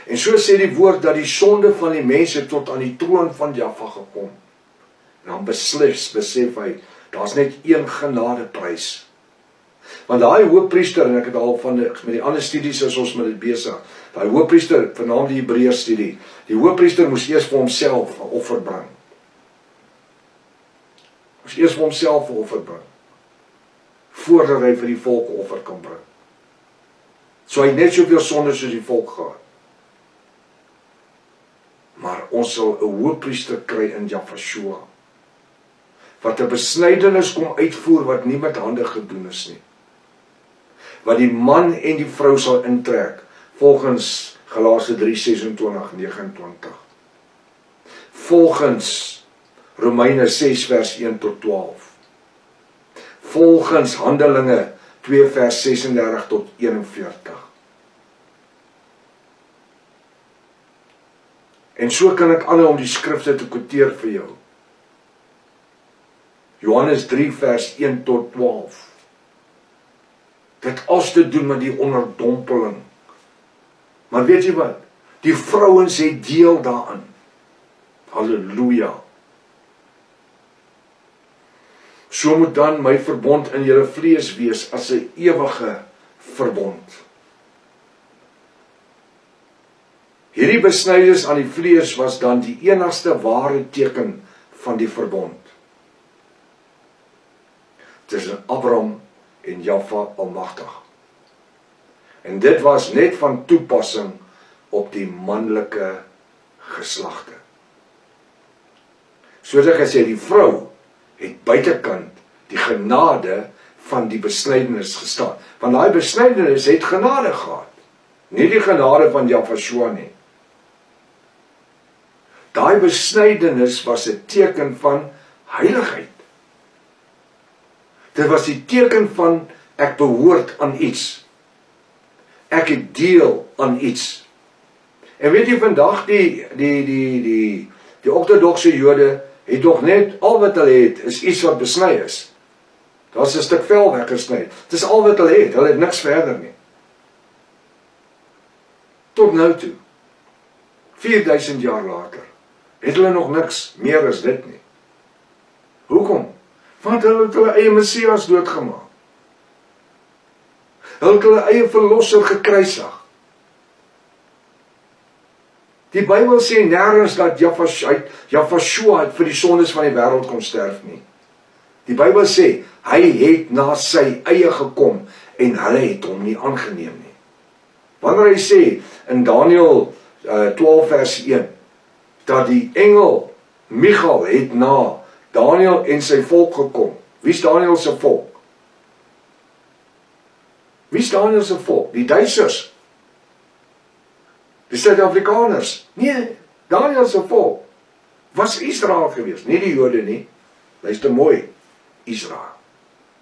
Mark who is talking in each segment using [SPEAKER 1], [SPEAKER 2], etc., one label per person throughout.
[SPEAKER 1] En so sê die woord dat die sonde van die mense tot aan die troon van Jahwe gekom. En dan besef hy, daar's net een genadeprys. Want daai hoëpriester, en ek het al met die ander studies is ons met dit besig, daai hoëpriester, vernaam die Hebreërs studie, die hoëpriester moes eers vir homself 'n offer bring. Moes eers vir homself 'n offer bring, voordat hy vir die volk 'n offer kan bring. So hy het net soveel sonde soos die volk gehad. Maar ons sal 'n hoëpriester kry in Jahwe, wat 'n besnydenis kom uitvoer wat nie met hande gedoen is nie. Wat die man en die vrou sal intrek, volgens Galasië 3:26-29. Volgens Romeine 6 vers 1 tot 12. Volgens Handelinge 2 vers 36 tot 41. En so kan ek aanhou om die skrifte te quoteer vir jou. Johannes 3 vers 1 tot 12. Dit alles te doen met die onderdompeling. Maar weet jy wat? Die vrouens het deel daarin. Halleluja. So moet dan my verbond in julle vlees wees as 'n ewige verbond. Hierdie besnydenis aan die vlees was dan die enigste ware teken van die verbond tussen Abraham en Jahwe Almagtig. En dit was net van toepassing op die manlike geslagte. Soos ek gesê, die vrou het buitekant die genade van die besnydenis gestaan. Want daai besnydenis het genade gehad. Nie die genade van Jahwe nie. Daai besnydenis was 'n teken van heiligheid. Dit was die teken van ek behoort aan iets. Ek het deel aan iets. En weet jy, vandag die ortodokse Jode het nog net al wat hulle het is iets wat besny is. Daar's 'n stuk vel weggesny. Dis al wat hulle het. Hulle het niks verder nie. Tot nou toe. 4000 jaar later het hulle nog niks meer as dit nie. Hoekom? Want hulle het hulle eie Messias doodgemaak. Hulle het hulle eie verlosser gekruisig. Die Bybel sê nêrens dat Jahwe vir die sondes van die wêreld kom sterf nie. Die Bybel sê, hy het na sy eie gekom en hulle het hom nie aangeneem nie. Wanneer hy sê in Daniël 12 vers 1, dat die engel Michael het na Daniël en sy volk gekom. Wie is Daniël se volk? Wie is Daniël se volk? Die Duitsers. Die Suid-Afrikaners. Nee, Daniël se volk was Israel gewees, nie die Jode nie. Luister mooi, Israel.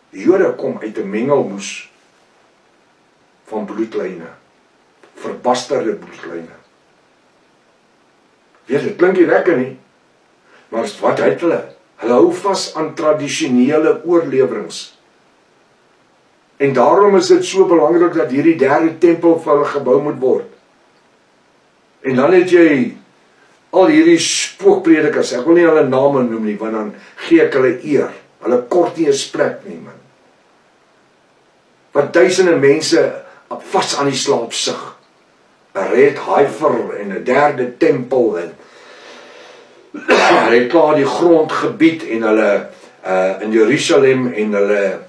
[SPEAKER 1] Die Jode kom uit 'n mengelmoes van bloedlyne, verbasterde bloedlyne. Weet, dit klink nie lekker nie, maar wat het hulle? Hulle hou vas aan tradisionele oorleweringe. En daarom is dit so belangrik dat hierdie derde tempel vir hulle gebou moet word. En dan het jy al hierdie spookpredikers, ek wil nie hulle name noem nie, want dan gee ek hulle eer. Hulle kort nie 'n gesprek nie, man. Wat duisende mense vas aan die slaap sug. 'n Red Heifer en 'n derde tempel en hulle klaar die grondgebied en hulle in Jerusalem en hulle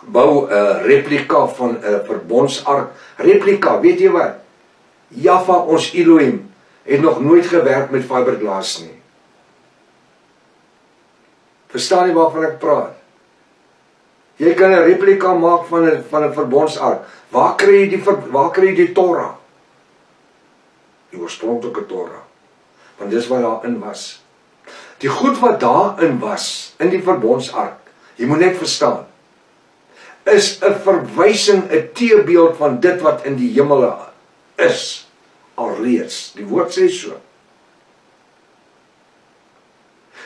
[SPEAKER 1] bou 'n replika van 'n verbondsark. Replika, weet jy wat? Jahwe ons Elohim het nog nooit gewerk met fiberglas nie. Verstaan jy waarvan ek praat? Jy kan 'n replika maak van 'n verbondsark. Waar kry jy die Torah? Die oorspronklike Torah. Want dis wat daarin was. Die goed wat daarin was, in die verbondsark, jy moet net verstaan, is 'n verwysing, 'n teebeeld van dit wat in die hemele is, alreeds. Die woord sê so.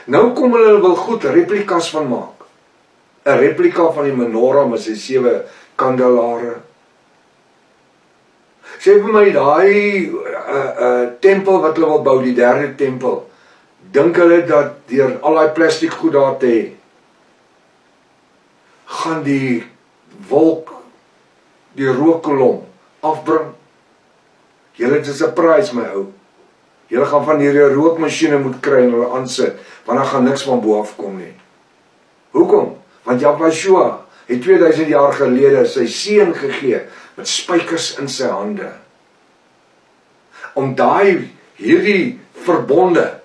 [SPEAKER 1] Nou kom hulle wil goed replikas van maak. 'n Replika van die menorah met sy 7 kandelare. Sê vir my, daai tempel wat hulle wil bou, die 3de tempel, dink hulle dat deur al die plastiek goed daar te hê, gaan die wolk, die rookkolom afbring? Julle het 'n surprise, my ou. Julle gaan van hierdie rookmasjiene moet kry en hulle aansit, want dan gaan niks van bo af kom nie. Hoekom? Want Yahshua het 2000 jaar gelede sy seun gegee met spykers in sy hande. Om hierdie verbonde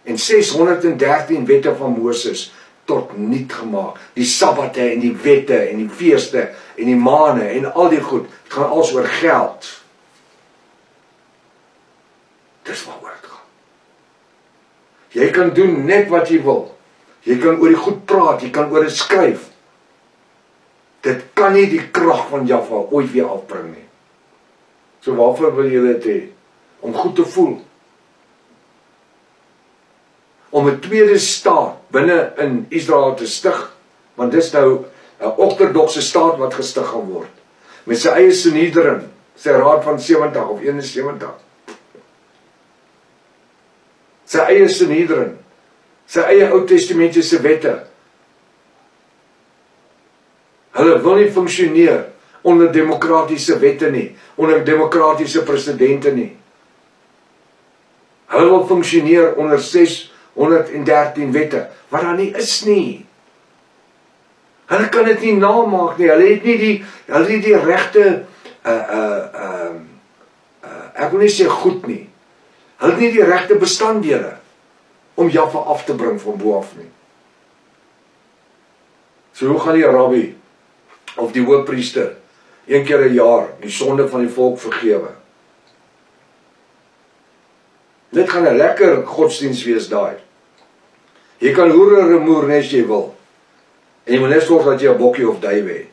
[SPEAKER 1] en 613 wette van Moses tot niet gemaak. Die sabbate en die wette en die feeste en die maane en al die goed, het gaan alles oor geld. Dis waaroor het gaan. Jy kan doen net wat jy wil. Jy kan oor die goed praat, jy kan oor dit skryf. Dit kan nie die krag van Jahwe ooit weer afbring nie. So waarvoor wil jy dit hê? Om goed te voel. Om 'n tweede staat binne in Israel te stig, want dis nou 'n ortodokse staat wat gestig gaan word. Met sy eie Sanhedrin, sy raad van 70 of 71. Sy eie Sanhedrin, sy eie Ou Testamentiese wette. Hulle wil nie funksioneer onder demokratiese wette nie, onder demokratiese presidente nie. Hulle wil funksioneer onder 613 wette, wat daar nie is nie. Hulle kan dit nie namaak nie, hulle het nie die regte, ek wil nie sê goed nie, hulle het nie die regte bestanddele om Jahwe af te bring van bo af nie. So hoe gaan die rabbi of die hoofpriester 1 keer 'n jaar die sonde van die volk vergewe? Dit gaan 'n lekker godsdienst wees daai. Jy kan hoer en remoer net as jy wil. En jy moet net sorg dat jy 'n bokkie of duif het.